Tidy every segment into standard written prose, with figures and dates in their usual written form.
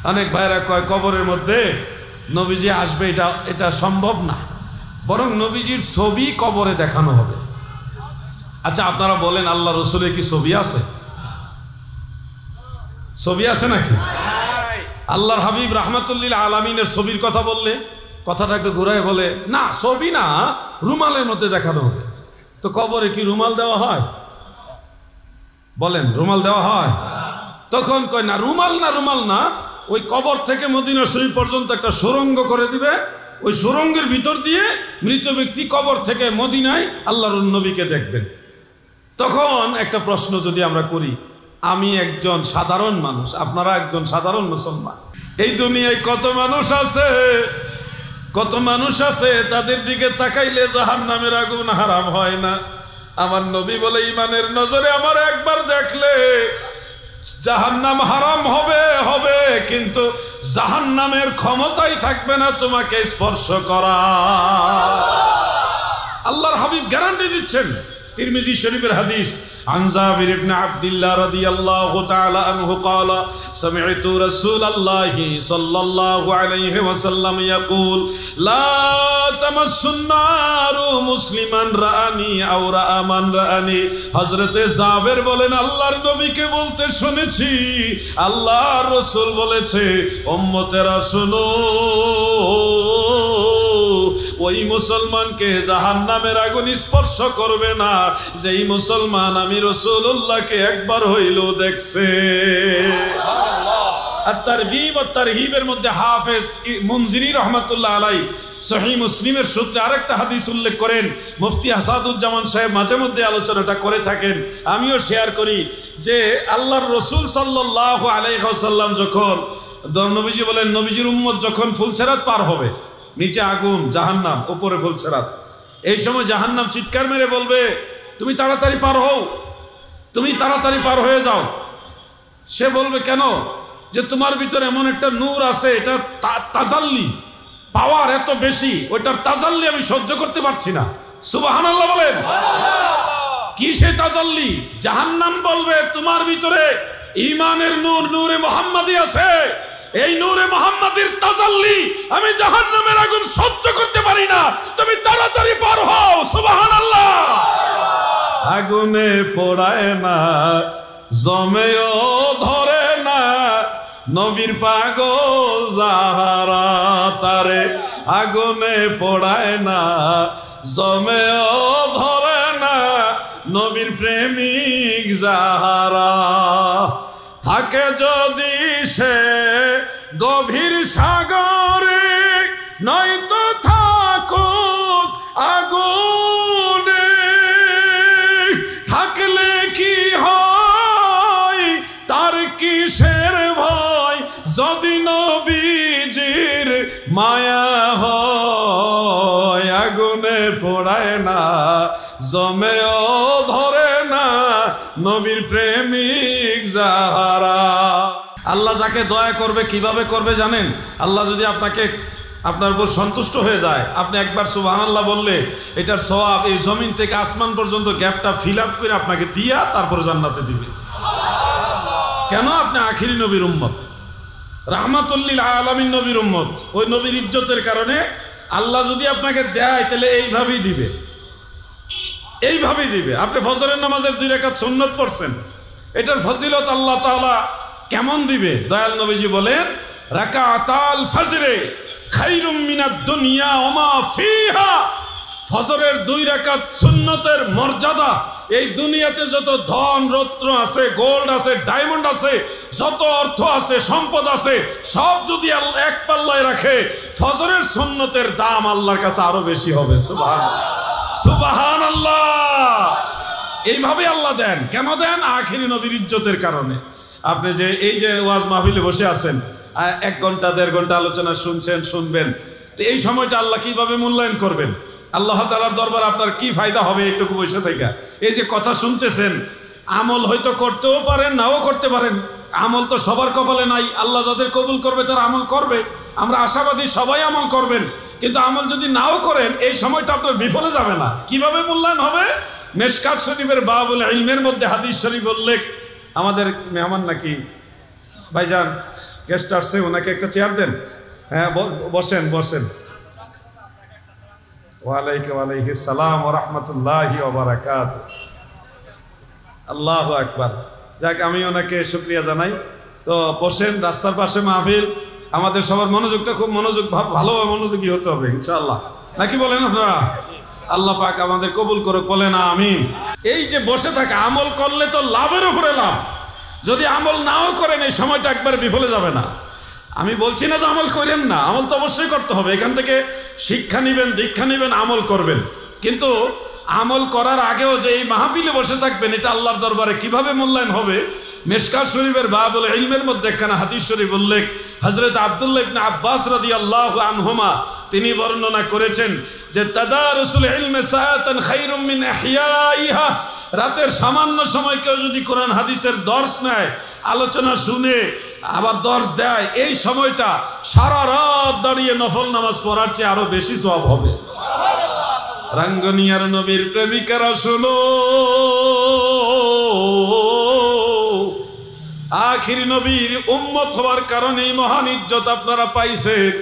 অনেক ভাইরা কয় কবরের মধ্যে নবীজি আসবে, এটা সম্ভব না, বরং নবীজির ছবি কবরে দেখানো হবে। আচ্ছা আপনারা বলেন, আল্লাহ রসুলের কি ছবি আছে? ছবি আছে নাকি? আল্লাহর হাবিব রাহমাতুল্লিল আলামিনের ছবির কথা বললে কথাটা একটু ঘুরায় বলে, না ছবি না, রুমালের মধ্যে দেখানো হবে। তো কবরে কি রুমাল দেওয়া হয়? বলেন, রুমাল দেওয়া হয়? তখন কয় না, রুমাল না, ওই কবর থেকে মদিনা শরীফ পর্যন্ত একটা সুড়ঙ্গ করে দিবে, ওই সুড়ঙ্গের ভিতর দিয়ে মৃত ব্যক্তি কবর থেকে মদিনায় আল্লাহর নবীকে দেখবেন। তখন একটা প্রশ্ন যদি আমরা করি, আমি একজন সাধারণ মানুষ, আপনারা একজন সাধারণ মুসলমান, এই দুনিয়ায় কত মানুষ আছে তাদের দিকে তাকাইলে জাহান্নামের আগুন হারাম হয় না। আমার নবী বলে, ইমানের নজরে আমার একবার দেখলে জাহান্নাম হারাম হবে, কিন্তু জাহান্নামের ক্ষমতাই থাকবে না তোমাকে স্পর্শ করা। আল্লাহর হাবিব গ্যারান্টি দিচ্ছেন। তিরমিজি শরীফের হাদিস, عن جابر بن عبد الله رضي الله تعالى عنه قال سمعت رسول الله صلى الله عليه وسلم يقول لا تمس النار مسلما رآني أو رأى من رآني। হযরত জাবের বলেন, আল্লাহর নবীকে বলতে শুনেছি, আল্লাহর রাসূল বলেছে, উম্মতেরা শুনো, ওই মুসলমানকে জাহান্নামের আগুন স্পর্শ করবে না যেই মুসলমান আমি রাসূলুল্লাহকে একবার হইলো দেখছে। আত-তারগীব ওয়া তারহীবের মধ্যে হাফেজ মুনজিরি রাহমাতুল্লাহ আলাইহি সহিহ মুসলিমের সূত্রে আরেকটা হাদিস উল্লেখ করেন। মুফতি আসাদুজ্জামান সাহেব মাঝে মধ্যে আলোচনাটা করে থাকেন, আমিও শেয়ার করি, যে আল্লাহর রাসূল সাল্লাল্লাহু আলাইহি ওয়াসাল্লাম যখন, নবীজি বলেন, নবীজির উম্মত যখন ফুলসিরাত পার হবে, নিচে আগুন জাহান্নাম, উপরে ফুলসিরাত, এই সময় জাহান্নাম চিৎকার মেরে বলবে, তুমি তাড়াতাড়ি পার হও, তুমি তাড়াতাড়ি পার হয়ে যাও। সে বলবে, কেন? যে তোমার ভিতরে এমন একটা নূর আছে, এটা তাজাল্লি, পাওয়ার এত বেশি, ওইটার তাজাল্লি আমি সহ্য করতে পারছি না। সুবহানাল্লাহ বলেন। কি সে তাজাল্লি? জাহান্নাম বলবে, তোমার ভিতরে ঈমানের নূর, নূরে মুহাম্মাদি আছে, এই নূরে মুহাম্মাদির তাজাল্লি আমি জাহান্নামের আগুন সহ্য করতে পারি না, তুমি তাড়াতাড়ি পার হও। সুবহানাল্লাহ। আগুনে পোড়ায় না, জমেও ধরে না, নবীর পাগল যাহারা তারে, আগুনে পোড়ায় না, জমেও ধরে না, নবীর প্রেমিক যাহারা। থাকে যদি সে গভীর সাগরে, নয়তো থাকুক আগুনে, থাকলে কি হয় তার কিসের ভয়, যদি নবীজির মায়া হয়। আগুনে পোড়ায় না, জমেও ধরে না, নবীর প্রেমিক যাহারা। আল্লাহ যাকে দয়া করবে কিভাবে করবে জানেন? আল্লাহ যদি আপনার উপর সন্তুষ্ট হয়ে যায়, আপনি একবার সুবহানাল্লাহ বললে এটার সওয়াব এই জমিন থেকে আসমান পর্যন্ত গ্যাপটা ফিল আপ করে আপনাকে দিয়া তারপরে জান্নাতে দিবে। কেন? আপনি আখিরি নবীর উম্মত, রাহমাতুল্লিল আলামিন নবীর উম্মত। ওই নবীর ইজ্জতের কারণে আল্লাহ যদি আপনাকে দেয় তাহলে এইভাবেই দিবে, এইভাবেই দিবে। আপনি ফজরের নামাজের 2 রাকাত সুন্নত পড়ছেন, এটার ফজিলত আল্লাহ তাআলা কেমন দিবে? দয়াল নবীজি বলেন, রাকাতাল ফজরে খায়রুম মিনাদ দুনিয়া ওয়া মা ফিহা। ফজরের 2 রাকাত সুন্নতের মর্যাদা, এই দুনিয়াতে যত ধন রত্ন আছে, গোল্ড আছে, ডায়মন্ড আছে, যত অর্থ আছে, সম্পদ আছে, সব যদি আল্লাহ এক পাল্লায় রাখে, ফজরের সুন্নতের দাম আল্লাহর কাছে আরো বেশি হবে। সুবহানাল্লাহ, সুবহানাল্লাহ। এইভাবে আল্লাহ দেন। কেন দেন? আখিরি নবীর ইজ্জতের কারণে। আপনি যে এই যে ওয়াজ মাহফিলে বসে আছেন, 1 ঘন্টা 1.5 ঘন্টা আলোচনা শুনবেন, তো এই সময়টা আল্লাহ কিভাবে মূল্যায়ন করবেন? আল্লাহ তাআলার দরবার আপনার কি ফায়দা হবে এইটুকু বসে থেকে? এই যে কথা শুনতেছেন, আমল হয়তো করতেও পারেন, নাও করতে পারেন। আমল তো সবার কপালে নাই, আল্লাহ যাদের কবুল করবে তারা আমল করবে। আমরা আশাবাদী সবাই আমল করবেন, কিন্তু আমল যদি নাও করেন এই সময়টা আপনার বিফলে যাবে না। কিভাবে মূল্যায়ন হবে? মিশকাত শরীফের বাবুল ইলমের মধ্যে হাদিস শরীফ উল্লেখ। আমাদের মেহমান নাকি ভাইজান গেস্ট আসছে, ওনাকে একটা চেয়ার দেন। হ্যাঁ বসেন বসেন। ওয়ালাইকুম সালাম ওয়া রাহমাতুল্লাহি ওয়া বারাকাতুহু। আল্লাহু আকবার। যাক, আমি ওনাকে শুকরিয়া জানাই। তো বসেন, রাস্তার পাশে মাহফিল, আমাদের সবার মনোযোগটা খুব ভালোভাবে মনোযোগী হতে হবে ইনশাআল্লাহ, নাকি বলেন আপনারা? আল্লাহ পাক আমাদের কবুল করুক, বলেন আমিন। এই যে বসে থাকে, আমল করলে তো লাভের উপরে লাভ, যদি আমল নাও করেন এই সময়টা একবার বিফলে যাবে না। আমি বলছি না যে আমল করেন না, আমল তো অবশ্যই করতে হবে। এখান থেকে শিক্ষা নিবেন, দীক্ষা নিবেন, আমল করবেন। কিন্তু আমল করার আগেও যে এই মাহফিলে বসে থাকবেন, এটা আল্লাহর দরবারে কিভাবে মূল্যায়ন হবে? মিশকাত শরীফের বাবুল ইলমের মধ্যে একখানা হাদিস শরীফ উল্লেখ, হযরত আব্দুল্লাহ ইবনে আব্বাস রাদিয়াল্লাহু আনহুমা তিনি বর্ণনা করেছেন যে তাদারুসুল ইলমি সাআতান খায়রুম মিন ইহইয়াইহা। রাতের সামান্য সময় কেউ যদি কোরআন হাদিসের দর্শ নেয়, আলোচনা শুনে আবার দর্শ দেয়, এই সময়টা সারা রাত দাঁড়িয়ে নফল নামাজ পড়ার চেয়ে আরো বেশি সওয়াব হবে। রাঙ্গনিয়ার নবীর প্রেমিকারা শোনো, আখির নবীর উম্মত হওয়ার কারণে মহান ইজ্জত আপনারা পাইছেন।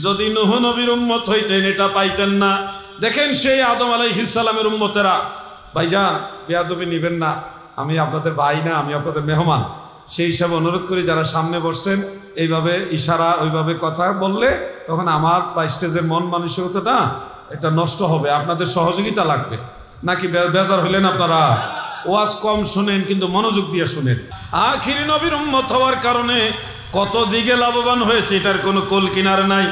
যদি নূহ নবীর উম্মত হইতেন এটা পাইতেন না। দেখেন সেই আদম আলাইহিস সালামের উম্মতেরা, ভাইজান বেয়াদবি নিবেন না, আমি আপনাদের ভাই না, আমি আপনাদের মেহমান। সেই হিসাবে অনুরোধ করি, যারা সামনে বসছেন এইভাবে ইশারা ওইভাবে কথা বললে তখন আমার বা স্টেজের মন মানসিকতাটা এটা নষ্ট হবে, আপনাদের সহযোগিতা লাগবে। নাকি বেজার হইলেন আপনারা? ওয়াজ কম শুনেন কিন্তু মনোযোগ দিয়ে শুনেন। আখির নবীর উম্মত হওয়ার কারণে কত দিকে লাভবান হয়েছে এটার কোনো কুল কিনারা নাই।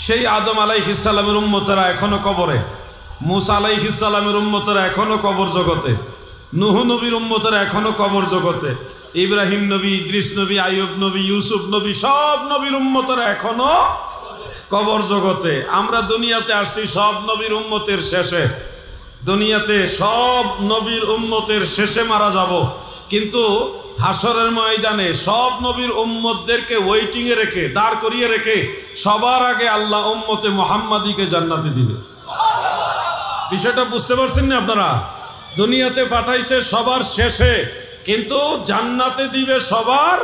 সেই আদম আলাইহিস সালামের উম্মতেরা এখনো কবরে, মুসা আলাইহিস সালামের উম্মতেরা এখনো কবর জগতে, নূহ নবীর উম্মতেরা এখনো কবর জগতে, ইব্রাহিম নবী, ইদ্রিস নবী, আইয়ুব নবী, ইউসুফ নবী, সব নবীর উম্মতেরা এখনো কবর জগতে। আমরা দুনিয়াতে আসছি সব নবীর উম্মতের শেষে, দুনিয়াতে সব নবীর উম্মতের শেষে মারা যাব, কিন্তু হাসরের ময়দানে সব নবীর উম্মতদেরকে ওয়েটিংয়ে রেখে, দাঁড় করিয়ে রেখে সবার আগে আল্লাহ উম্মতে মুহাম্মাদিকে জান্নাতে দিবে। বিষয়টা বুঝতে পারছেন না আপনারা? দুনিয়াতে পাঠাইছে সবার শেষে, কিন্তু জান্নাতে দিবে সবার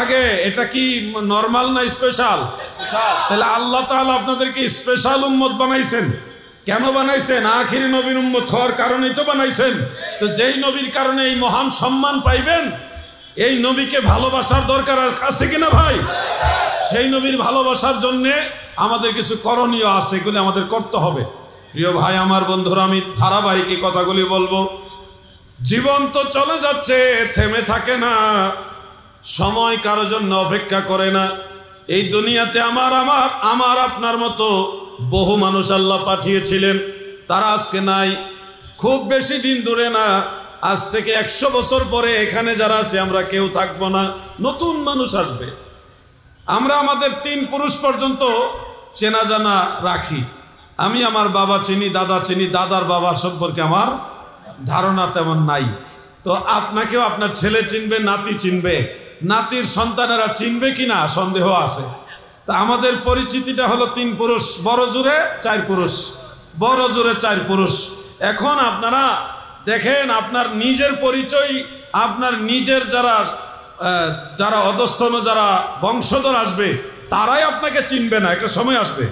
আগে। এটা কি নরমাল না স্পেশাল? তাহলে আল্লাহ তাআলা আপনাদেরকে স্পেশাল উম্মত বানাইছেন। কেন বানাইছেন? আখির নবীর উম্মত হওয়ার কারণেই তো বানাইছেন। তো যেই নবীর কারণে এই মহান সম্মান পাইবেন, এই নবীকে ভালোবাসার দরকার আছে কিনা ভাই? সেই নবীর ভালোবাসার জন্যে আমাদের কিছু করণীয় আছে, এগুলি আমাদের করতে হবে। প্রিয় ভাই আমার, বন্ধুরা, আমি ধারাবাহিক এই কথাগুলি বলবো। জীবন তো চলে যাচ্ছে, থেমে থাকে না, সময় কারোর জন্য অপেক্ষা করে না। এই দুনিয়াতে আমার আপনার মতো বহু মানুষ আল্লাহ পাঠিয়েছিলেন, তারা আজকে নাই। খুব বেশি দিন দূরে না, আজ থেকে 100 বছর পরে এখানে যারা আছে আমরা কেউ থাকবো না, নতুন মানুষ আসবে। আমরা আমাদের 3 পুরুষ পর্যন্ত চেনা জানা রাখি। আমি আমার বাবা চিনি, দাদা চিনি, দাদার বাবা সম্পর্কে আমার ধারণা তেমন নাই। তো আপনাকেও আপনার ছেলে চিনবে, নাতি চিনবে, নাতির সন্তানেরা চিনবে কিনা সন্দেহ আছে। তা আমাদের পরিচিতিটা হলো 3 পুরুষ, বড় জোরে 4 পুরুষ, বড় জোরে 4 পুরুষ। এখন আপনারা দেখেন, আপনার নিজের পরিচয়, আপনার নিজের যারা অধস্তন, যারা বংশধর আসবে, তারাই আপনাকে চিনবে না, একটা সময় আসবে।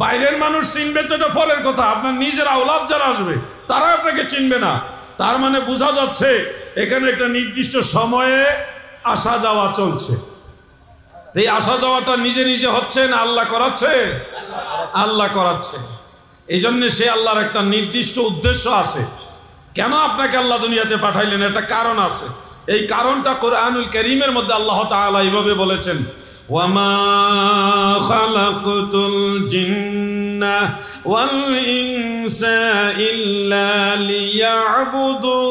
বাইরের মানুষ চিনবে তো এটা পরের কথা, আপনার নিজের আওলাদ যারা আসবে তারাই আপনাকে চিনবে না। তার মানে বোঝা যাচ্ছে এখানে একটা নির্দিষ্ট সময়ে আসা যাওয়া চলছে। এই আসা যাওয়াটা নিজে নিজে হচ্ছে না আল্লাহ করাচ্ছে? আল্লাহ করাচ্ছে। এই জন্য সে আল্লাহর একটা নির্দিষ্ট উদ্দেশ্য আছে। কেন আপনাকে আল্লাহ দুনিয়াতে পাঠাইলেন, একটা কারণ আছে। এই কারণটা কোরআনুল কারীমের মধ্যে আল্লাহ তাআলা এইভাবে বলেছেন, ওয়ামা খালাকতুল জিন্না ওয়াল ইনসা ইল্লা লিয়াবুদুন।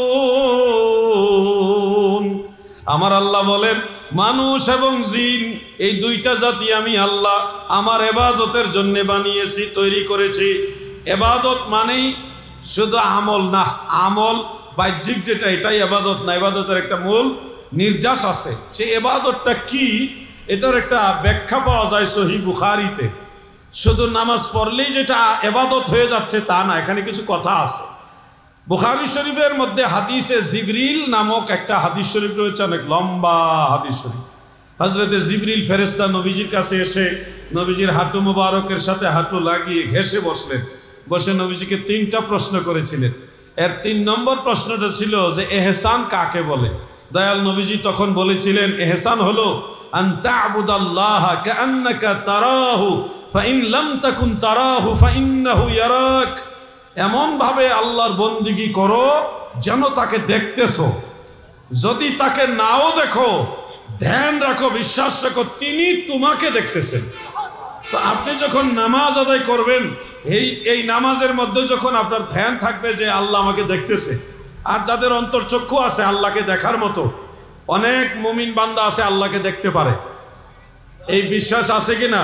আমার আল্লাহ বলেন, মানুষ এবং জিন এই 2টা জাতি আমি আল্লাহ আমার ইবাদতের জন্য বানিয়েছি, তৈরি করেছি। ইবাদত মানেই শুধু আমল না, আমল বাহ্যিক যেটা এটাই ইবাদত না, ইবাদতের একটা মূল নির্যাস আছে। সেই ইবাদতটা কি, এটার একটা ব্যাখ্যা পাওয়া যায় সহিহ বুখারীতে। শুধু নামাজ পড়লেই যেটা ইবাদত হয়ে যাচ্ছে তা না, এখানে কিছু কথা আছে। বুখারী শরীফের মধ্যে হাদিসে জিবরিল নামক একটা হাদিস শরীফ রয়েছে, অনেক লম্বা হাদিস শরীফ। হযরতে জিবরিল ফেরেশতা নবীজির কাছে এসে নবীজির হাঁটু মুবারকের সাথে হাঁটু লাগিয়ে ঘেঁষে বসলেন। বসে নবীজিকে 3টা প্রশ্ন করেছিলেন। এর 3 নম্বর প্রশ্নটা ছিল যে ইহসান কাকে বলে। দয়াল নবীজি তখন বলেছিলেন, ইহসান হলো আন তা'বুদাল্লাহা কাআন্নাকা তারাহু ফাইন লাম তাকুন তারাহু ফাইন্নাহু ইয়ারাক। এমন ভাবে আল্লাহর বন্দেগী করো যেন তাকে দেখতেছো, যদি তাকে নাও দেখো ধ্যান রাখো, বিশ্বাস রাখো তিনি তোমাকে দেখতেছেন। তো আপনি যখন নামাজ আদায় করবেন, এই নামাজের মধ্যে যখন আপনার ধ্যান থাকবে যে আল্লাহ আমাকে দেখতেছে, আর যাদের অন্তর্চক্ষু আছে আল্লাহকে দেখার মতো, অনেক মুমিন বান্দা আছে আল্লাহকে দেখতে পারে, এই বিশ্বাস আছে কিনা?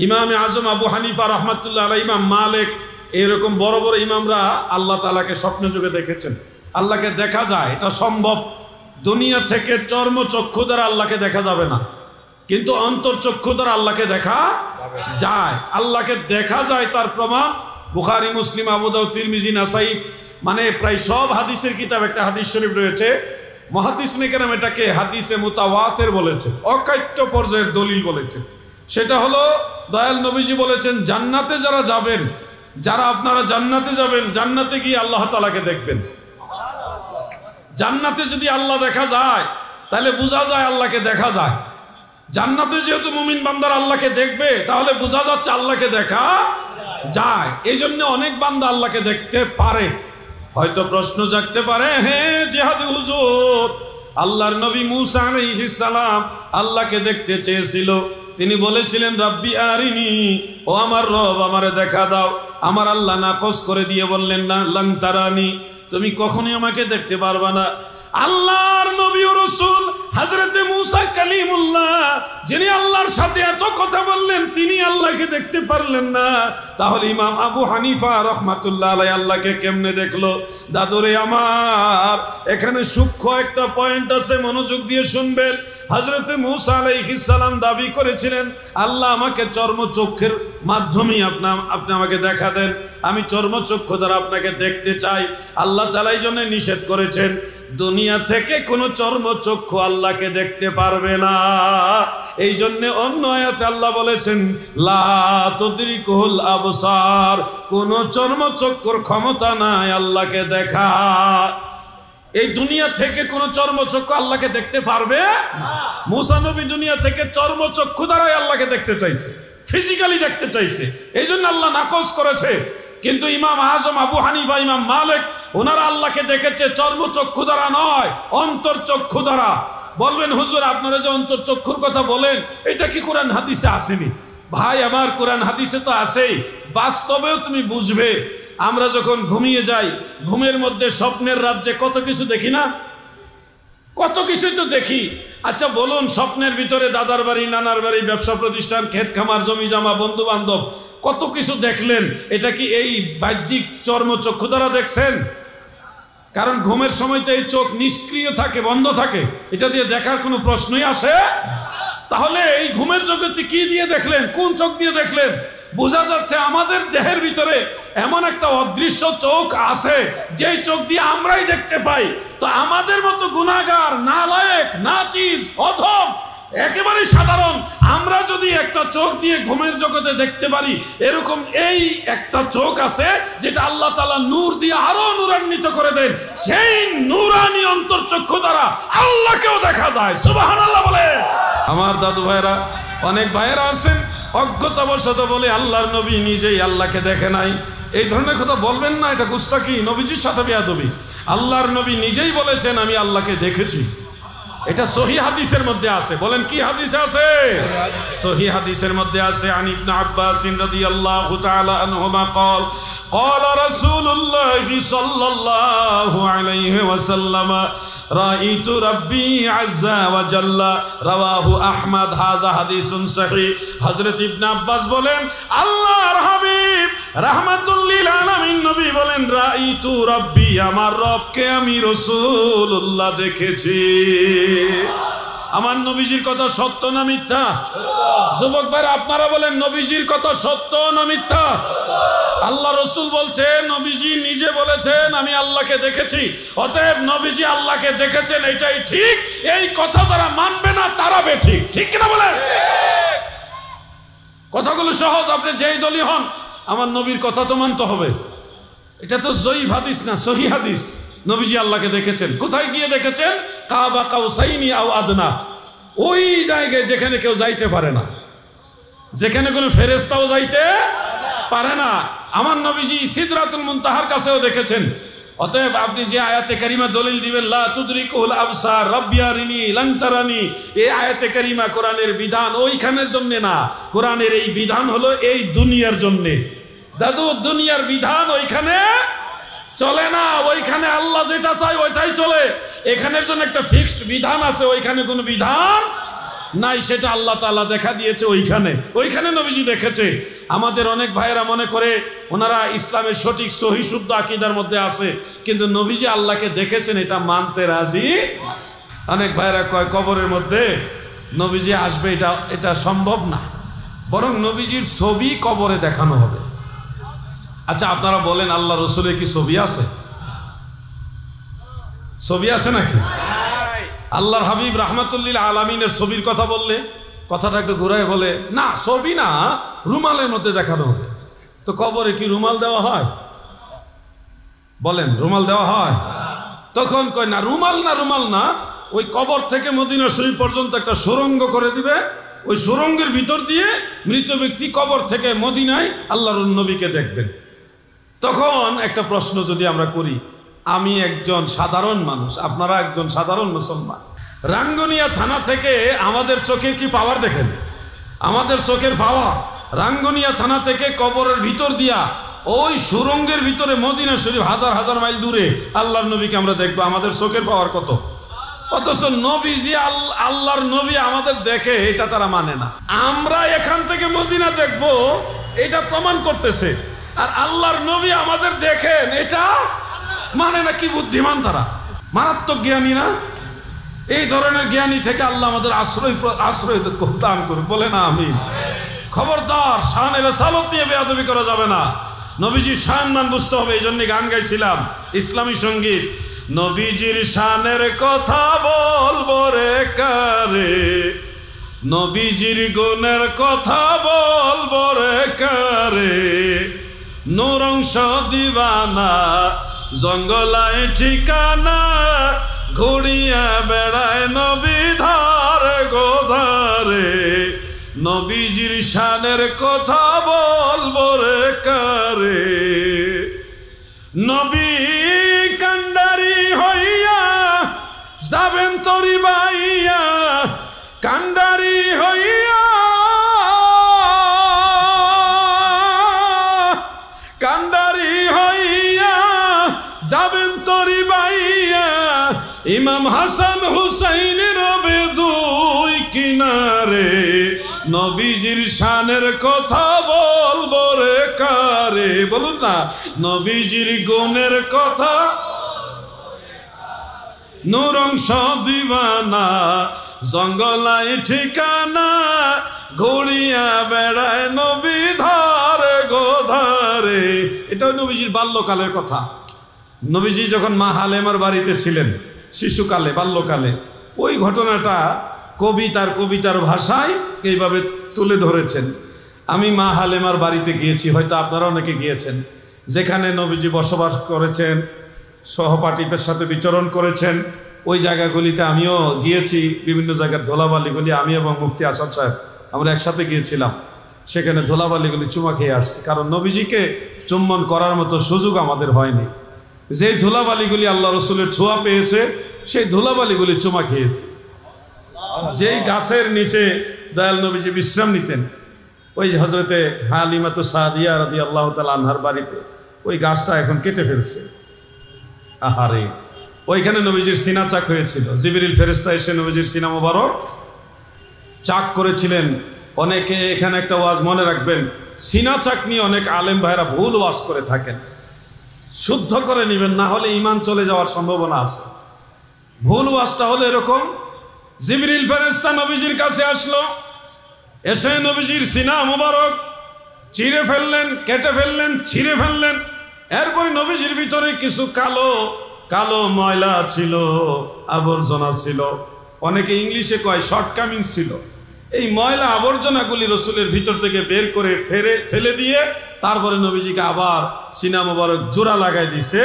ইমাম আজম আবু হানিফা রহমাতুল্লাহ আলাইহি, ইমাম মালিক, এরকম বড় বড় ইমামরা আল্লাহ তাআলাকে স্বপ্নে যুগে দেখেছেন। আল্লাহকে দেখা যায়, এটা সম্ভব। দুনিয়া থেকে চর্মচক্ষু দ্বারা আল্লাহকে দেখা যাবে না, কিন্তু অন্তর্চক্ষু দ্বারা আল্লাহকে দেখা যায়। আল্লাহকে দেখা যায় তার প্রমাণ বুখারী, মুসলিম, আবু দাউদ, তিরমিজি, নাসাই, মানে প্রায় সব হাদিসের কিতাব একটা হাদিস শরীফ রয়েছে। মুহাদ্দিসিনে কেরাম এটাকে হাদিসে মুতাওয়াতির বলেছে, অকাট্য পর্যায়ের দলিল বলেছে। সেটা হলো দয়াল নবীজি বলেছেন, জান্নাতে যারা যাবেন, যারা আপনারা জান্নাতে যাবেন, জান্নাতে গিয়ে আল্লাহ তাআলাকে দেখবেন। জান্নাতে যদি আল্লাহ দেখা যায় তাহলে বোঝা যায় আল্লাহকে দেখা যায়। জান্নাতে যেহেতু মুমিন বান্দার আল্লাহকে দেখবে, তাহলে বোঝা যাচ্ছে আল্লাহকে দেখা যায়। এই জন্য অনেক বান্দা আল্লাহকে দেখতে পারে। হয়তো প্রশ্ন জাগতে পারে, হ্যাঁ জিহাদি হুজুর, আল্লাহর নবী মুসা আলাইহিস সালাম আল্লাহকে দেখতে চেয়েছিল, তিনি বলেছিলেন রাব্বি আরিনি, ও আমার রব আমারে দেখা দাও। আমার আল্লাহ নাকচ করে দিয়ে বললেন, না লাং তারানি, তুমি কখনোই আমাকে দেখতে পারবা না। আল্লাহর নবী ও রাসূল হযরতে মুসা কালিমুল্লাহ, যিনি আল্লাহর সাথে এত কথা বললেন, তিনি আল্লাহকে দেখতে পারলেন না। তাহলে ইমাম আবু হানিফা রাহমাতুল্লাহ আলাইহি আল্লাহকে কেমনে দেখলো? দাদুরে আমার, এখানে সূক্ষ্ম একটা পয়েন্ট আছে, মনোযোগ দিয়ে শুনবেন। হযরতে মুসা আলাইহিস সালাম দাবি করেছিলেন, আল্লাহ আমাকে চর্মচক্ষের মাধ্যমে আপনি আমাকে দেখা দেন, আমি চর্মচক্ষু দ্বারা আপনাকে দেখতে চাই। আল্লাহ তাআলা এই জন্য নিষেধ করেছেন, দুনিয়া থেকে কোনো চর্মচক্ষু আল্লাহকে দেখতে পারবে না। এই জন্য অন্য আয়াতে আল্লাহ বলেছেন, লা তুদরিকুল আবসার, কোন চর্মচক্ষুর ক্ষমতা নাই আল্লাহকে দেখা। এই দুনিয়া থেকে কোন চর্মচক্ষু আল্লাহকে দেখতে পারবে না। মুসা নবী দুনিয়া থেকে চর্মচক্ষু দ্বারাই আল্লাহকে দেখতে চাইছে, ফিজিক্যালি দেখতে চাইছে, এই জন্য আল্লাহ নাকচ করেছে। কিন্তু ইমাম আজম আবু হানিফা, ইমাম মালিক, ওনারা আল্লাহকে দেখেছে চর্মচক্ষু দ্বারা নয়, অন্তর্চক্ষু দ্বারা। বলবেন হুজুর আপনারা যে অন্তর্চক্ষুর কথা বলেন, এটা কি কোরআন হাদিসে আসেনি? ভাই আমার, কোরআন হাদিসে তো আসেই, বাস্তবেও তুমি বুঝবে। আমরা যখন ঘুমিয়ে যাই, ঘুমের মধ্যে স্বপ্নের রাজ্যে কত কিছু দেখি না? কত কিছুই তো দেখি। আচ্ছা বলুন, স্বপ্নের ভিতরে দাদার বাড়ি, নানার বাড়ি, ব্যবসা প্রতিষ্ঠান, ক্ষেত খামার, জমি জামা, বন্ধু বান্ধব, কত কিছু দেখলেন। এটা কি এই বাহ্যিক চর্মচক্ষু দ্বারা দেখছেন? কারণ ঘুমের সময় তো এই চোখ নিষ্ক্রিয় থাকে, বন্ধ থাকে, এটা দিয়ে দেখার কোনো প্রশ্নই আসে। তাহলে এই ঘুমের জগতে কি দিয়ে দেখলেন? কোন চোখ দিয়ে দেখলেন? বোঝা যাচ্ছে আমাদের দেহের ভিতরে এমন একটা অদৃশ্য চোখ আছে, যেই চোখ দিয়ে আমরাই দেখতে পাই। তো আমাদের মতো গুনাহগার, নালায়েক, নাচিজ, অধম, একেবারে সাধারণ আমরা যদি একটা চোখ দিয়ে ঘুমের জগতে দেখতে পারি, এরকম এই একটা চোখ আছে যেটা আল্লাহ তাআলা নূর দিয়ে আরো নূরান্বিত করে দেন। সেই নূরানি অন্তর্চক্ষু দ্বারা আল্লাহকেও দেখা যায়। সুবহানাল্লাহ বলে। আমার দাদু ভাইরা, অনেক ভাইরা আছেন অজ্ঞতাবশত বলে আল্লাহর নবী নিজেই আল্লাহকে দেখে নাই। এই ধরনের কথা বলবেন না, এটা গুস্তাখি, নবীজির সাথে বেয়াদবি। আল্লাহর নবী নিজেই বলেছেন আমি আল্লাহকে দেখেছি। এটা সহিহ হাদিসের মধ্যে আছে। বলেন কি হাদিসে আছে? সহিহ হাদিসের মধ্যে আছে। আন ইবনে আব্বাস রাদিয়াল্লাহু তাআলা আনহুমা قال قال رسول الله صلى الله عليه وسلم রাইতু রাব্বি আযজা ওয়া জাল্লা, রাওয়াহু আহমদ, হাযা হাদিসুন সহিহ। হযরত ইবনে আব্বাস বলেন, আল্লাহর হাবিব রাহমাতুল লিল আলামিন নবী বলেন, রাইতু রাব্বি, আমার রবকে আমি রাসূলুল্লাহ দেখেছি। আমার নবীজির কথা সত্য না মিথ্যা? যুবক ভাইরা আপনারা বলেন, নবীজির কথা সত্য না মিথ্যা? আল্লাহ রসুল বলছে, নবীজি নিজে বলেছেন আমি আল্লাহকে দেখেছি, অতএব নবীজি আল্লাহকে দেখেছেন এটাই ঠিক। এই কথা যারা মানবে না তারা বেঠিক, ঠিক কিনা বলেন? কথাগুলো সহজ, আপনি যেই দলই হন আমার নবীর কথা তো মানতে হবে। এটা তো জয়ীফ হাদিস না, সহি হাদিস। নবীজি আল্লাহকে দেখেছেন। কোথায় গিয়ে দেখেছেন? কাবা কাউসাইনি আও আদনা, ওই জায়গায় যেখানে কেউ যাইতে পারে না, যেখানে কোনো ফেরেশতাও যাইতে পারে না। আমার নবীজি সিদরাতুল মুনতাহার কাছেও দেখেছেন। অতএব আপনি যে আয়াতে কারিমা দলিল দিবেন লা তুদরিকুল আবসার রাব্বিয়ারিনি লান তারানি, এই আয়াতে কারিমা কোরআনের বিধান ওইখানের জন্য না, কোরআনের এই বিধান হলো এই দুনিয়ার জন্য। দাদু দুনিয়ার বিধান ওইখানে চলে না, ওইখানে আল্লাহ যেটা চায় ওইটাই চলে। এখানের জন্য একটা ফিক্সড বিধান আছে, ওইখানে কোনো বিধান নাই, সেটা আল্লাহ তাআলা দেখা দিয়েছে ওইখানে। ওইখানে নবীজি দেখেছে। আমাদের অনেক ভাইয়েরা মনে করে ওনারা ইসলামের সঠিক সহি শুদ্ধ আকীদার মধ্যে আছে, কিন্তু নবীজি আল্লাহকে দেখেছেন এটা মানতে রাজি। অনেক ভাইয়েরা কয় কবরের মধ্যে নবীজি আসবে, এটা সম্ভব না, বরং নবীজির ছবি কবরে দেখানো হবে। আচ্ছা আপনারা বলেন আল্লাহ রসুলের কি ছবি আছে? ছবি আছে নাকি? আল্লাহর হাবিব রাহমাতুল্লিল আলামিনের ছবির কথা বললে কথাটা একটু ঘুরায় বলে না, ছবি না, রুমালের মধ্যে দেখানো হবে। তো কবরে কি রুমাল দেওয়া হয়? বলেন রুমাল দেওয়া হয়? তখন কয় না, রুমাল না, ওই কবর থেকে মদিনা শরীফ পর্যন্ত একটা সুড়ঙ্গ করে দিবে, ওই সুড়ঙ্গের ভিতর দিয়ে মৃত ব্যক্তি কবর থেকে মদিনায় আল্লাহর নবীকে দেখবেন। তখন একটা প্রশ্ন যদি আমরা করি, আমি একজন সাধারণ মানুষ, আপনারা একজন সাধারণ মুসলমান, রাঙ্গুনিয়া থানা থেকে আমাদের চোখের কি পাওয়ার দেখেন? আমাদের চোখের পাওয়ার রাঙ্গুনিয়া থানা থেকে কবরের ভিতর দিয়া ওই সুড়ঙ্গের ভিতরে মদিনা শরীফ হাজার হাজার মাইল দূরে আল্লাহর নবীকে আমরা দেখবো। আমাদের চোখের পাওয়ার কত? অথচ নবীজি আল্লাহর নবী আমাদের দেখে, এটা তারা মানে না। আমরা এখান থেকে মদিনা দেখবো এটা প্রমাণ করতেছে, আর আল্লাহর নবী আমাদের দেখেন এটা মানে না। কি বুদ্ধিমান তারা, মারাত্মক জ্ঞানী না? এই ধরনের জ্ঞানী থেকে আল্লাহ আমাদের আশ্রয় দান করুক, বলে না আমিন। খবরদার শানের সালত নিয়ে বেয়াদবি করা যাবে না, নবীজির শান মান বুঝতে হবে। এই জন্য গান গাইছিলাম, ইসলামী সঙ্গীত। নবীজির শানের কথা বলবো রে কারে, নবীজির গুণের কথা বলবো রে কারে, নূরংশ দিবানা জঙ্গলায় ঠিকানা, ঘুরিয়া বেড়ায় নবী ধারে গোধারে, নবীজির শানের কথা বলবো রে কারে। নবী কান্ডারি হইয়া যাবেন তরি বাইয়া, কান্ডারি হইয়া, কান্ডারি হইয়া যাবেন তরি বাইয়া, ইমাম হাসান হুসাইন রবে দুই কিনারে, নবীজির শানের কথা বলবো রে কারে। বলুন না, নবীজির গুণের কথা, নূরংশ দিবানা জঙ্গলায় ঠিকানা, ঘুরিয়া বেড়ায় নবী ধারে গোধারে। এটাও নবীজির বাল্যকালের কথা। নবীজি যখন মা হালেমার বাড়িতে ছিলেন শিশুকালে, বাল্যকালে, ওই ঘটনাটা কবিতার ভাষায় এইভাবে তুলে ধরেছেন। আমি মা হালেমার বাড়িতে গিয়েছি, হয়তো আপনারা অনেকে গিয়েছেন, যেখানে নবীজি বসবাস করেছেন, সহপাঠীদের সাথে বিচরণ করেছেন। ওই জায়গাগুলিতে আমিও গিয়েছি, বিভিন্ন জায়গার ধুলাবালিগুলি আমি এবং মুফতি আসাদ সাহেব আমরা একসাথে গিয়েছিলাম। সেখানে ধুলাবালিগুলি চুমা খেয়ে আসছে, কারণ নবীজিকে চুম্বন করার মতো সুযোগ আমাদের হয়নি। যেই ধুলাবালিগুলি আল্লাহ রসুলের ছোঁয়া পেয়েছে, সেই ধুলাবালিগুলি চুমা খেয়েছে। যেই গাছের নিচে দয়াল নবীজি বিশ্রাম নিতেন, ওই হজরতে হালিমাতু সাদিয়া রাদিয়াল্লাহু তাআলা আনহার বাড়িতে ওই গাছটা এখন কেটে ফেলছে। আহারে, ওইখানে নবীজির সিনা চাক হয়েছিল। জিবরিল ফেরেশতা এসে নবীজির সিনা মোবারক চাক করেছিলেন। অনেকে এখানে একটা ওয়াজ মনে রাখবেন, সিনা চাক নিয়ে অনেক আলেম ভাইরা ভুল ওয়াজ করে থাকেন, শুদ্ধ করে নেবেন, না হলে ঈমান চলে যাওয়ার সম্ভাবনা আছে। ভুল ওয়াজটা হলো এরকম, জিবরিল ফেরেশতা নবীজির কাছে আসলো, এসে নবীজির সিনা মোবারক চিরে ফেললেন, কেটে ফেললেন, ছিঁড়ে ফেললেন। এরপরে নবীজির ভিতরে কিছু কালো কালো ময়লা ছিল, আবর্জনা ছিল, অনেকে ইংলিশে কয় শর্টকামিং ছিল। এই ময়লা আবর্জনাগুলি রসুলের ভিতর থেকে বের করে ফেলে দিয়ে তারপরে নবীজিকে আবার সিনা মোবারক জোড়া লাগাই দিছে।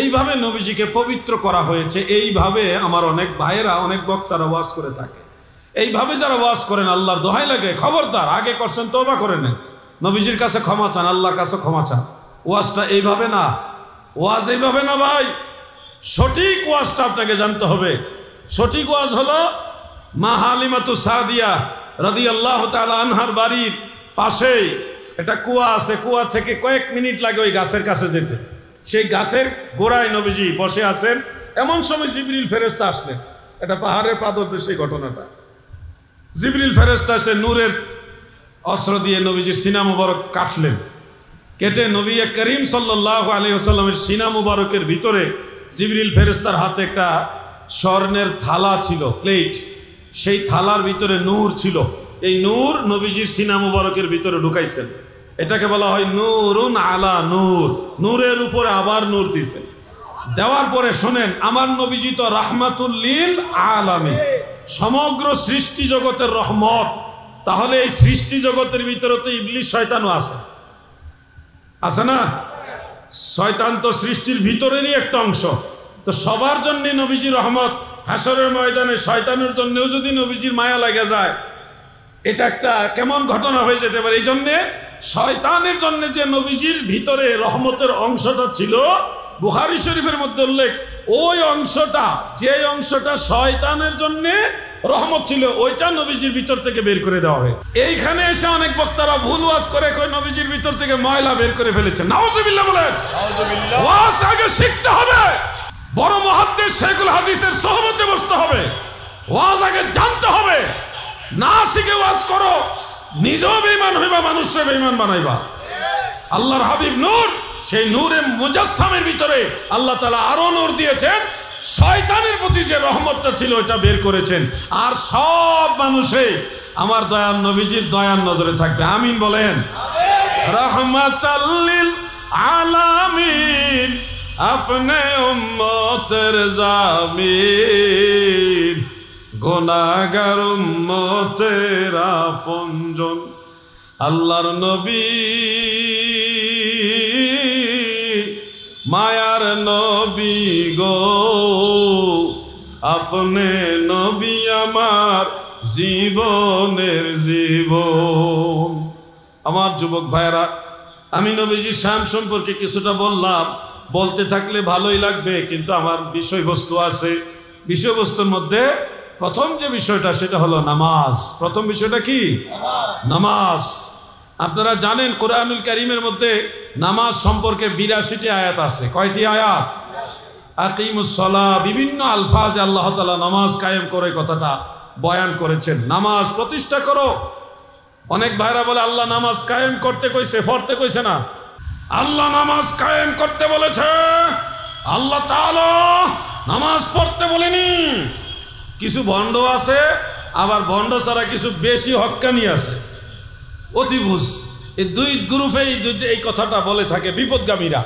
এইভাবে নবীজিকে পবিত্র করা হয়েছে। এইভাবে আমার অনেক ভাইয়েরা, অনেক বক্তারা ওয়াজ করে থাকে। এইভাবে যারা ওয়াজ করেন, আল্লাহর দোহাই লাগে, খবরদার, আগে করছেন তওবা করে নেন, নবীজির কাছে ক্ষমা চান, আল্লাহর কাছে ক্ষমা চান। ওয়াজটা এইভাবে না, ওয়াজ এইভাবে না ভাই। সঠিক ওয়াজটা আপনাকে জানতে হবে। সঠিক ওয়াজ হলো মা হালিমাতু সাদিয়া রাদিয়াল্লাহু তাআলা আনহার বাড়ির পাশেই একটা কুয়া আছে। কুয়া থেকে কয়েক মিনিট লাগে ওই গাছের কাছে যেতে। সেই গাছের গোড়ায় নবীজি বসে আছেন। এমন সময় জিবরিল ফেরেশতা আসলেন। এটা পাহাড়ের পাদদেশে সেই ঘটনাটা। জিবরিল ফেরেশতা এসে নূরের অস্ত্র দিয়ে নবীজির সিনা মুবারক কাটলেন। কেটে নবী করিম সাল্লাল্লাহু আলাইহি ওয়াসাল্লামের সিনা মুবারকের ভিতরে জিবরিল ফেরেশতার হাতে একটা স্বর্ণের থালা ছিল, প্লেট। সেই থালার ভিতরে নূর ছিল। এই নূর নবীজির সিনা মুবারকের ভিতরে ঢুকাইছেন। এটাকে বলা হয় নূরুন আলা নূর, নূরের উপরে আবার নূর দিয়েছেন। দেওয়ার পরে শোনেন, আমার নবীজি তো রাহমাতুল লিল আলামিন, সমগ্র সৃষ্টি জগতের রহমত। তাহলে এই সৃষ্টি জগতের ভিতরে তো ইবলিস শয়তানও আছে, আছে না? শয়তান তো সৃষ্টির ভিতরেরই একটা অংশ। তো সবার জন্য নবীজি রহমত। হাসরের ময়দানে শয়তানের জন্যও যদি নবীজির মায়া লাগে যায়, এটা একটা কেমন ঘটনা হয়ে যেতে পারে। এই জন্যে শয়তানের জন্য যে নবীজির ভিতরে রহমতের অংশটা ছিল, বুখারী শরীফের মধ্যে উল্লেখ, ওই অংশটা, যে অংশটা শয়তানের জন্য রহমত ছিল, ওইটা নবীজির ভিতর থেকে বের করে দেওয়া হয়। এইখানে এসে অনেক বক্তারা ভুল ওয়াজ করে কই নবীজির ভিতর থেকে ময়লা বের করে ফেলেছে। নাউজুবিল্লাহ বলেন। ওয়াজ আগে শিখতে হবে, বড় মুহাদ্দিস শাইখুল হাদিসের সোহবতে বসতে হবে, ওয়াজ আগে জানতে হবে। না শিখে ওয়াজ করো, নিজেও বেঈমান হইবা, মানুষকে বেঈমান বানাইবা। আল্লাহর হাবিব নূর, সেই নূরে মুজাসসামের ভিতরে আল্লাহ তাআলা আরো নূর দিয়েছেন। শয়তানের প্রতি যে রহমতটা ছিল ওটা বের করেছেন। আর সব মানুষে আমার দয়ার নবীজির দয়ার নজরে থাকবে। আমিন বলেন। রহমাতাল লিল আলামিন, আপনি উম্মতের জামিন, গুনাহগার উম্মতের আপনজন। আল্লাহর নবী মায়ার নবী গো, আপনি নবী আমার জীবনের জীবন। আমার যুবক ভাইরা, আমি নবীজির শান সম্পর্কে কিছুটা বললাম। বলতে থাকলে ভালোই লাগবে, কিন্তু আমার বিষয়বস্তু আছে। বিষয়বস্তুর মধ্যে প্রথম যে বিষয়টা, সেটা হলো নামাজ। প্রথম বিষয়টা কি? নামাজ। আপনারা জানেন কোরআনুল কারীমের মধ্যে নামাজ সম্পর্কে ৮২টি আয়াত আছে। কয়টি আয়াত? আকিমুস সালাহ। বিভিন্ন আলফাজে আল্লাহ তাআলা নামাজ কায়েম করে কথাটা বয়ান করেছেন। নামাজ প্রতিষ্ঠা করো। অনেক ভাইরা বলে আল্লাহ নামাজ কায়েম করতে কইছে, পড়তে কইছে না। আল্লাহ নামাজ কায়েম করতে বলেছে, আল্লাহ তাআলা নামাজ পড়তে বলেনি। কিছু ভণ্ড আছে, আবার ভণ্ড ছাড়া কিছু বেশি হক্কানি আছে, অতিবুঝ। এই দুই গ্রুপে এই কথাটা বলে থাকে বিপদগামীরা।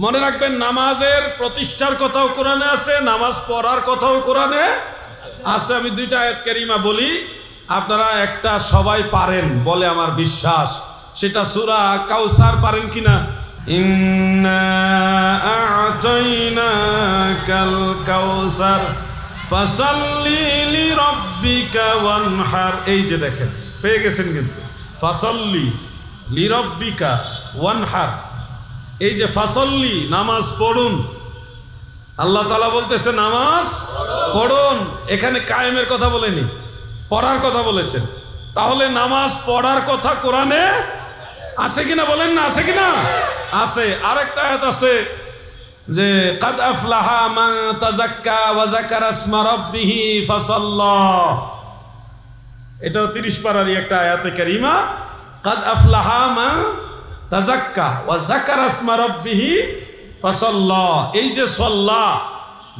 মনে রাখবেন, নামাজের প্রতিষ্ঠার কথাও কোরআনে আছে, নামাজ পড়ার কথাও কোরআনে আছে। আমি দুইটা আয়াত কারিমা বলি, আপনারা একটা সবাই পারেন বলে আমার বিশ্বাস। সেটা সূরা কাউসার। পারেন কিনা? ইন্না আ'তাইনাকাল কাউসার ফাসাল্লি লিরাব্বিকা ওয়ানহার। এই যে দেখেন, পেয়ে গেছেন কিন্তু। ফাসাল্লি লিরাব্বিকা ওয়ানহার, এই যে ফাসাল্লি, নামাজ পড়ুন। আল্লাহ তাআলা বলতেছে নামাজ পড়ুন। এখানে কায়েমের কথা বলেনি, পড়ার কথা বলেছেন। তাহলে নামাজ পড়ার কথা কোরআনে আছে কিনা বলেন না? আছে কিনা? আছে। আরেকটা আয়াত আছে যে কাদ আফলাহা মান তাযাক্কা ওয়া যাকারা ইসমা রাব্বিহি ফাসাল্লা। এটাও ৩০ পারারই একটা আয়াতে কারিমা। কাদ আফলাহা মান তাযাক্কা ওয়া যাকারা ইসমা রাব্বিহি ফাসাল্লা। এই যে সাল্লাহ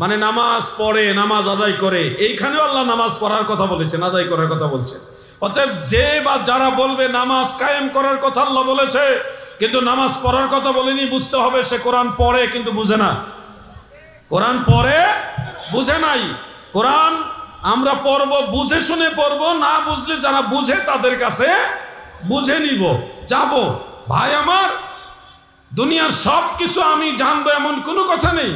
মানে নামাজ পড়ে, নামাজ আদায় করে, এইখানেও আল্লাহ নামাজ পড়ার কথা বলেছেন, আদায় করার কথা বলছেন। অতএব যে বা যারা বলবে নামাজ কায়েম করার কথা আল্লাহ বলেছে কিন্তু নামাজ পড়ার কথা বলেনি, বুঝতে হবে সে কোরআন পড়ে কিন্তু বুঝে না। কোরআন পড়ে বুঝে নাই। কোরআন আমরা পড়বো বুঝে শুনে পড়বো, না বুঝলে যারা বুঝে তাদের কাছে বুঝে নিব, যাব। ভাই আমার, দুনিয়ার সব কিছু আমি জানবো এমন কোনো কথা নেই।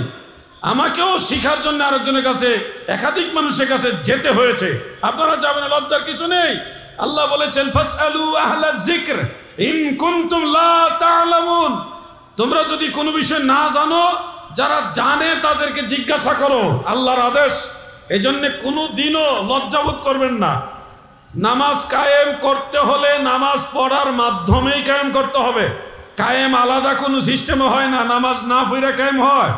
আমাকেও শিখার জন্য আরেকজনের কাছে, একাধিক মানুষের কাছে যেতে হয়েছে। আপনারা যাবেন, লজ্জার কিছু নেই। আল্লাহ বলেছেন ফাসআলু আহলা যিকর ইন কুনতুম লা তা'লামুন, তোমরা যদি কোনো বিষয় না জানো, যারা জানে তাদেরকে জিজ্ঞাসা করো, আল্লাহর আদেশ। এজন্য কোনো দিনও লজ্জাবোধ করবেন না। নামাজ কায়েম করতে হলে নামাজ পড়ার মাধ্যমেই কায়েম করতে হবে। কায়েম আলাদা কোনো সিস্টেমে হয় না। নামাজ না পড়ে কায়েম হয়?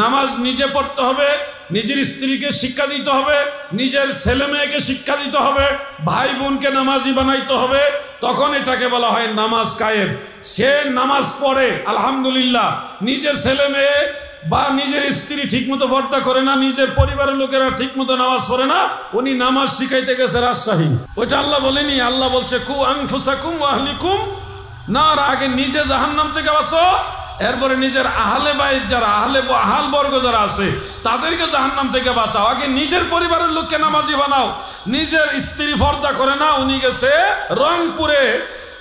নামাজ নিজে পড়তে হবে, নিজের স্ত্রীকে শিক্ষা দিতে হবে, নিজের ছেলে মেয়েকে শিক্ষা দিতে হবে, ভাই বোনকে নামাজি বানাইতে হবে, তখন এটাকে বলা হয় নামাজ কায়েম। সে নামাজ পড়ে আলহামদুলিল্লাহ, নিজের ছেলে মেয়ে বা নিজের স্ত্রী ঠিকমতো পর্দা করে না, নিজের পরিবারের লোকেরা ঠিকমতো নামাজ পড়ে না, উনি নামাজ শিখাইতে গেছে রাজশাহী। ওইটা আল্লাহ বলেনি। আল্লাহ বলছে কু আনফুসাকুম ওয়া আহলিকুম নার, আগে নিজে জাহান্নাম থেকে বাঁচো, এরপরে নিজের আহলে বাইত যারা আহাল বর্গ যারা আছে তাদেরকে জাহান্নাম থেকে বাঁচাও। আগে নিজের পরিবারের লোককে নামাজি বানাও। নিজের স্ত্রী পর্দা করে না, উনি গেছে রংপুরে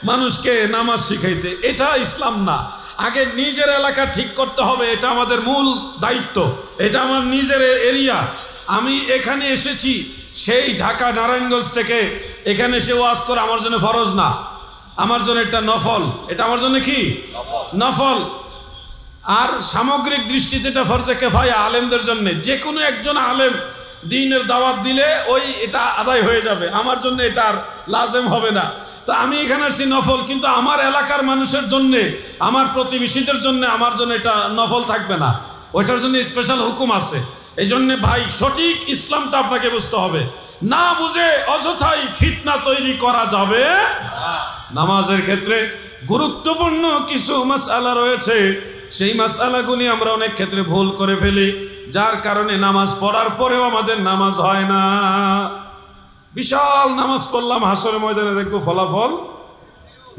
মানুষকে নামাজ শিখাইতে। এটা ইসলাম না। আগে নিজের এলাকা ঠিক করতে হবে, এটা আমাদের মূল দায়িত্ব। এটা আমার নিজের এরিয়া। আমি এখানে এসেছি সেই ঢাকা নারায়ণগঞ্জ থেকে, এখানে এসে ওয়াজ করে আমার জন্য ফরজ না, আমার জন্য এটা নফল। এটা আমার জন্য কি নফল। আর সামগ্রিক দৃষ্টিতে এটা ফরজে কিফায়া আলেমদের জন্য। যে কোনো একজন আলেম দ্বীনের দাওয়াত দিলে ওই এটা আদায় হয়ে যাবে, আমার জন্য এটা আর লাজেম হবে না। তো আমি এখানে আসছি নফল, কিন্তু আমার এলাকার মানুষের জন্যে, আমার প্রতিবেশীদের জন্য, আমার জন্য এটা নফল থাকবে না, ওইটার জন্য স্পেশাল হুকুম আছে। এই জন্যে ভাই সঠিক ইসলামটা আপনাকে বুঝতে হবে। না বুঝে অযথাই ফিতনা তৈরি করা যাবে। নামাজের ক্ষেত্রে গুরুত্বপূর্ণ কিছু মাসআলা রয়েছে, সেই মাসআলাগুলি আমরা অনেক ক্ষেত্রে ভুল করে ফেলি, যার কারণে নামাজ পড়ার পরেও আমাদের নামাজ হয় না। বিশাল নামাজ পড়লাম, হাসরের ময়দানে দেখবো ফলাফল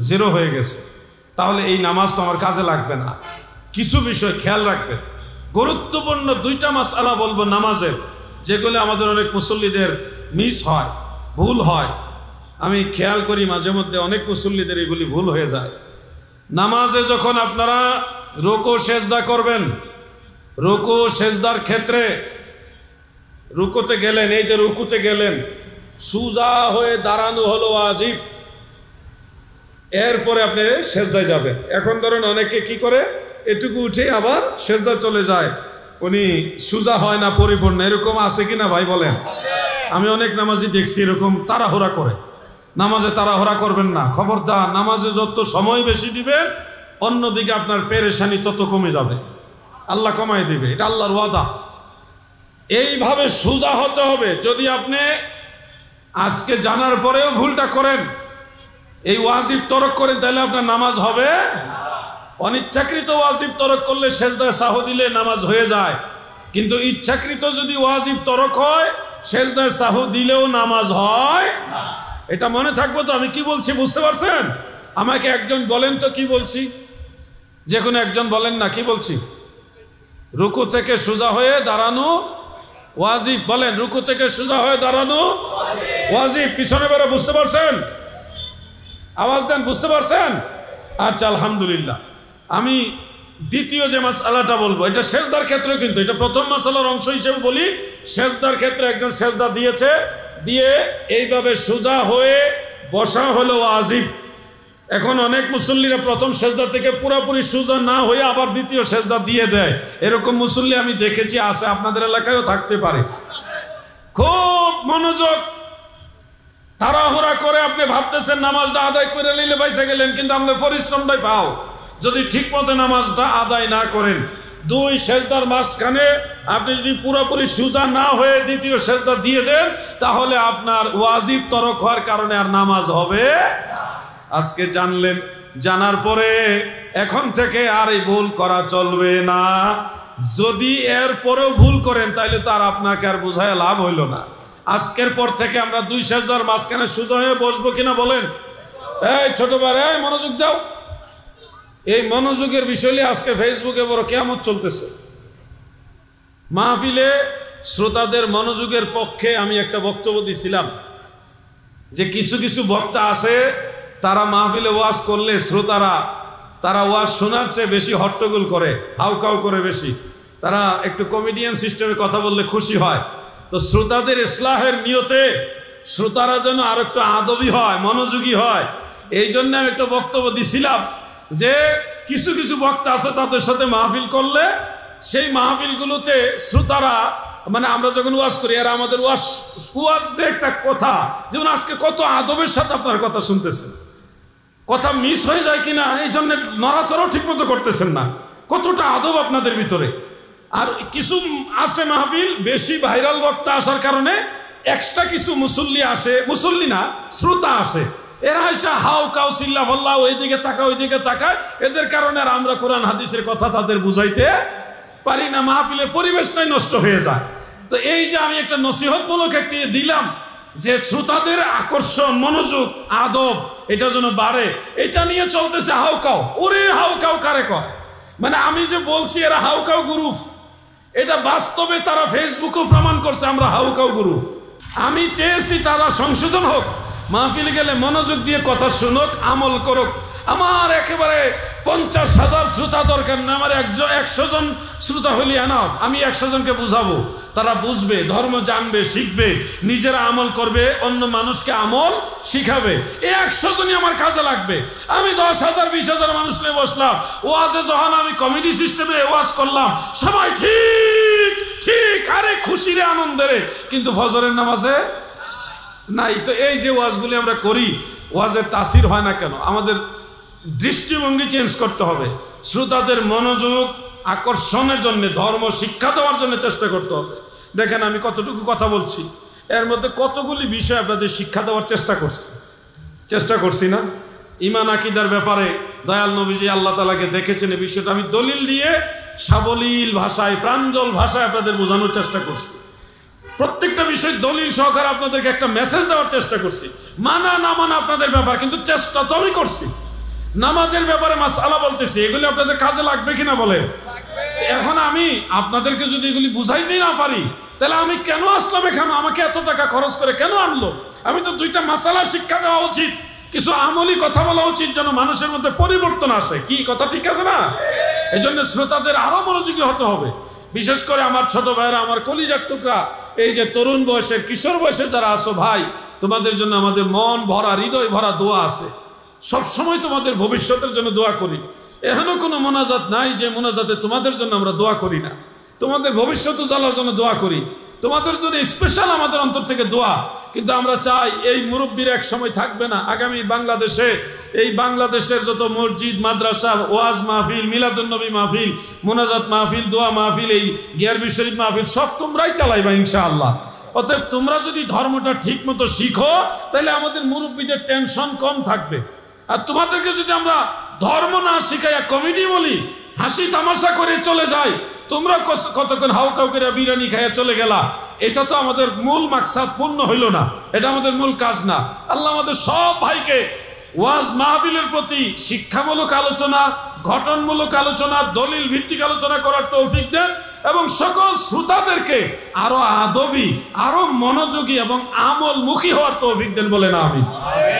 0 হয়ে গেছে, তাহলে এই নামাজ তো আমার কাজে লাগবে না। কিছু বিষয় খেয়াল রাখবেন। গুরুত্বপূর্ণ 2টা মাসআলা বলবো নামাজের, যেগুলো আমাদের অনেক মুসল্লিদের মিস হয়, ভুল হয়। আমি খেয়াল করি মাঝে মধ্যে অনেক মুসল্লিদের এগুলি ভুল হয়ে যায়। নামাজে যখন আপনারা রুকু সেজদা করবেন, রুকু সেজদার ক্ষেত্রে রুকুতে গেলেন, এই যে রুকুতে গেলেন, সুজা হয়ে দাঁড়ানো হলো ওয়াজিব। এরপরে আপনি সেজদায় যাবেন। এখন ধরেন অনেকে কি করে, এটুকু উঠে আবার সেজদা চলে যায়, উনি সুজা হয় না পরিপূর্ণ। এরকম আছে কিনা ভাই বলেন? আমি অনেক নামাজি দেখছি এরকম তাড়াহুড়া করে। নামাজে তাড়াহুড়া করবেন না, খবরদার। নামাজে যত সময় বেশি দিবেন, অন্যদিকে আপনার পেরেশানি তত কমে যাবে, আল্লাহ কমাই দিবে, এটা আল্লাহর ওয়াদা। এইভাবে সুজা হতে হবে। যদি আপনি আজকে জানার পরেও ভুলটা করেন, এই ওয়াজিব তরক করেন, তাহলে আপনার নামাজ হবে। অনিচ্ছাকৃত ওয়াজিব তরক করলে সেজদায় সাহু দিলে নামাজ হয়ে যায়, কিন্তু ইচ্ছাকৃত যদি ওয়াজিব তরক হয়, সেজদায় সাহু দিলেও নামাজ হয় না। এটা মনে থাকবো তো আমি কি বলছি, বুঝতে পারছেন? আমাকে একজন বলেন তো কি বলছি, যে কোনো একজন বলেন না কি বলছি। রুকু থেকে সোজা হয়ে দাঁড়ানো ওয়াজিব, বলেন। রুকু থেকে সোজা হয়ে দাঁড়ানো ওয়াজিব। পিছনে বেরো, বুঝতে পারছেন? আওয়াজ দেন, বুঝতে পারছেন? আচ্ছা, আলহামদুলিল্লাহ। আমি দ্বিতীয় যে মাসআলাটা বলবো, এটা সেজদার ক্ষেত্রে, কিন্তু এটা প্রথম মাসআলার অংশ হিসেবে বলি। সেজদার ক্ষেত্রে একজন সেজদা দিয়েছে, দিয়ে এইভাবে সোজা হয়ে বসা হলো ওয়াজিব। এখন অনেক মুসল্লিরা প্রথম সেজদা থেকে পুরোপুরি সোজা না হয়ে আবার দ্বিতীয় সেজদা দিয়ে দেয়। এরকম মুসল্লি আমি দেখেছি, আছে, আপনাদের এলাকায়ও থাকতে পারে। খুব মনোযোগ, তাড়াহুড়া করে আপনি ভাবতেছেন নামাজটা আদায় করে নিলে বাইসে গেলেন, কিন্তু আপনার পরিশ্রমটাই পাও। যদি ঠিক মতো নামাজটা আদায় না করেন, 2 সেজদার মাঝখানে আপনি যদি পুরোপুরি সোজা না হয়ে দ্বিতীয় সেজদা দিয়ে দেন, তাহলে আপনার ওয়াজিব তরক হওয়ার কারণে আর নামাজ হবে। আজকে জানলেন, জানার পরে এখন থেকে আর এই ভুল করা চলবে না। যদি এর পরেও ভুল করেন, তাহলে তো আর আপনাকে আর বোঝায় লাভ হইল না। আজকের পর থেকে আমরা 2 সেজদার মাঝখানে সোজা হয়ে বসবো কিনা বলেন? এই ছোট ভাই, এই মনোযোগ দাও। এই মনোযোগের বিষয় নিয়ে আজকে ফেসবুকে বড় কিয়ামত চলতেছে। মাহফিলে শ্রোতাদের মনোযোগের পক্ষে আমি একটা বক্তব্য দিছিলাম যে কিছু কিছু বক্তা আছে, তারা মাহফিলে ওয়াজ করলে শ্রোতারা তারা ওয়াজ শোনার চেয়ে বেশি হট্টগোল করে, হাউকাউ করে বেশি। তারা একটু কমেডিয়ান সিস্টেমে কথা বললে খুশি হয়। তো শ্রোতাদের ইসলাহের নিয়তে শ্রোতারা যেন আর একটু আদবী হয়, মনোযোগী হয়, এই জন্য আমি একটা বক্তব্য দিছিলাম যে কিছু কিছু বক্তা আছে তাদের সাথে মাহফিল করলে সেই মাহফিলগুলোতে শ্রোতারা, মানে আমরা যখন ওয়াজ করি আর আমাদের ওয়াজ যে একটা কথা, যেমন আজকে কত আদবের সাথে আপনার কথা শুনতেছেন, কথা মিস হয়ে যায় কিনা এই জন্য নড়াচড়াও ঠিক মতো করতেছেন না, কতটা আদব আপনাদের ভিতরে। আর কিছু আছে মাহফিল বেশি ভাইরাল বক্তা আসার কারণে এক্সট্রা কিছু মুসল্লি আসে, মুসল্লি না শ্রোতা আসে, এরা এসে হাউ কাউ চিল্লা বল্লা ওইদিকে তাকায় ওইদিকে তাকায়, এদের কারণে আর আমরা কোরআন হাদিসের কথা তাদের বুঝাইতে পারি না, মাহফিলের পরিবেশটাই নষ্ট হয়ে যায়। তো এই যে আমি একটা নসিহতমূলক একটি দিলাম যে শ্রোতাদের আকর্ষণ, মনোযোগ, আদব এটা যেন বাড়ে, এটা নিয়ে চলতেছে হাউকাউ। ওরে হাউকাউ কারে কয়? মানে আমি যে বলছি এরা হাউকাউ গ্রুপ, এটা বাস্তবে তারা ফেসবুকেও প্রমাণ করছে আমরা হাউকাউ গ্রুপ। আমি চেয়েছি তারা সংশোধন হোক, মাহফিলে গেলে মনোযোগ দিয়ে কথা শুনুক, আমল করুক। আমার একেবারে 50,000 শ্রোতা দরকার না, আমার 100 জন শ্রোতা হলে এনাফ। আমি 100 জনকে বুঝাবো, তারা বুঝবে, ধর্ম জানবে, শিখবে, নিজেরা আমল করবে, অন্য মানুষকে আমল শিখাবে। এই 100 জনই আমার কাজে লাগবে। আমি 10,000 20,000 মানুষ নিয়ে বসলাম, ওয়াজে যখন আমি কমেডি সিস্টেমে ওয়াজ করলাম, সবাই ঠিক ঠিক আরে খুশিরে আনন্দেরে, কিন্তু ফজরের নামাজে নাই। তো এই যে ওয়াজগুলি আমরা করি, ওয়াজের তাসির হয় না কেন? আমাদের দৃষ্টিভঙ্গি চেঞ্জ করতে হবে, শ্রোতাদের মনোযোগ আকর্ষণের জন্য, ধর্ম শিক্ষা দেওয়ার জন্য চেষ্টা করতে হবে। দেখেন আমি কতটুকু কথা বলছি, এর মধ্যে কতগুলি বিষয় আপনাদের শিক্ষা দেওয়ার চেষ্টা করছি না? ঈমান আকীদার ব্যাপারে দয়াল নবীজি আল্লাহ তাআলাকে দেখেছেন, এই বিষয়টা আমি দলিল দিয়ে সাবলীল ভাষায়, প্রাঞ্জল ভাষায় আপনাদের বোঝানোর চেষ্টা করছি। প্রত্যেকটা বিষয় দলিল সহকারে আপনাদেরকে একটা মেসেজ দেওয়ার চেষ্টা করছি। মানা না মানা আপনাদের ব্যাপার, কিন্তু চেষ্টা তো আমি করছি। নামাজের ব্যাপারে মাসআলা বলতেছি, এগুলি আপনাদের কাজে লাগবে কিনা বলেন? এখন আমি আপনাদেরকে যদি এগুলি বুঝাইতেই না পারি, তাহলে আমি কেন আসলাম এখানে? আমাকে এত টাকা খরচ করে কেন আনলো? আমি তো 2টা মাসআলা শিক্ষা দেওয়া উচিত, কিছু আমলি কথা বলা উচিত, যেন মানুষের মধ্যে পরিবর্তন আসে। কি কথা ঠিক আছে না? এই জন্য শ্রোতাদের আরো মনোযোগী হতে হবে। বিশেষ করে আমার ছোট ভাইরা, আমার কলিজার টুকরা, এই যে তরুণ বয়সের, কিশোর বয়সের যারা আছো ভাই, তোমাদের জন্য আমাদের মন ভরা, হৃদয় ভরা দোয়া আছে। সবসময় তোমাদের ভবিষ্যতের জন্য দোয়া করি। এখনো কোনো মোনাজাত নাই যে মোনাজাতে তোমাদের জন্য আমরা দোয়া করি না। তোমাদের ভবিষ্যৎ উজ্জ্বলার জন্য দোয়া করি, তোমাদের জন্য স্পেশাল আমাদের অন্তর থেকে দোয়া। কিন্তু আমরা চাই এই মুরব্বীর এক সময় থাকবে না। আগামী বাংলাদেশে, এই বাংলাদেশের যত মসজিদ, মাদ্রাসা, ওয়াজ মাহফিল, মিলাদুন্নবী মাহফিল, মোনাজাত মাহফিল, দোয়া মাহফিল, এই গিয়ারবি শরীফ মাহফিল সব তোমরাই চালাইবা ইনশাআল্লাহ। অতএব তোমরা যদি ধর্মটা ঠিক মতো শিখো, তাহলে আমাদের মুরব্বীদের টেনশন কম থাকবে। আর তোমাদেরকে যদি আমরা ধর্ম না শিখাইয়া কমেডি বলি, হাসি তামাশা করে চলে যাই, তোমরা কতক্ষণ হাউকাউ করে বিরিয়ানি খাইয়া চলে গেলা, এটা তো আমাদের মূল মাকসাদ পূর্ণ হইল না, এটা আমাদের মূল কাজ না। আল্লাহ আমাদের সব ভাইকে ওয়াজ মাহফিলের প্রতি শিক্ষামূলক আলোচনা, ঘটনমূলক আলোচনা, দলিল ভিত্তিক আলোচনা করার তৌফিক দেন, এবং সকল শ্রোতাদেরকে আরো আদবী, আরো মনোযোগী এবং আমলমুখী হওয়ার তৌফিক দেন, বলেন আমিন।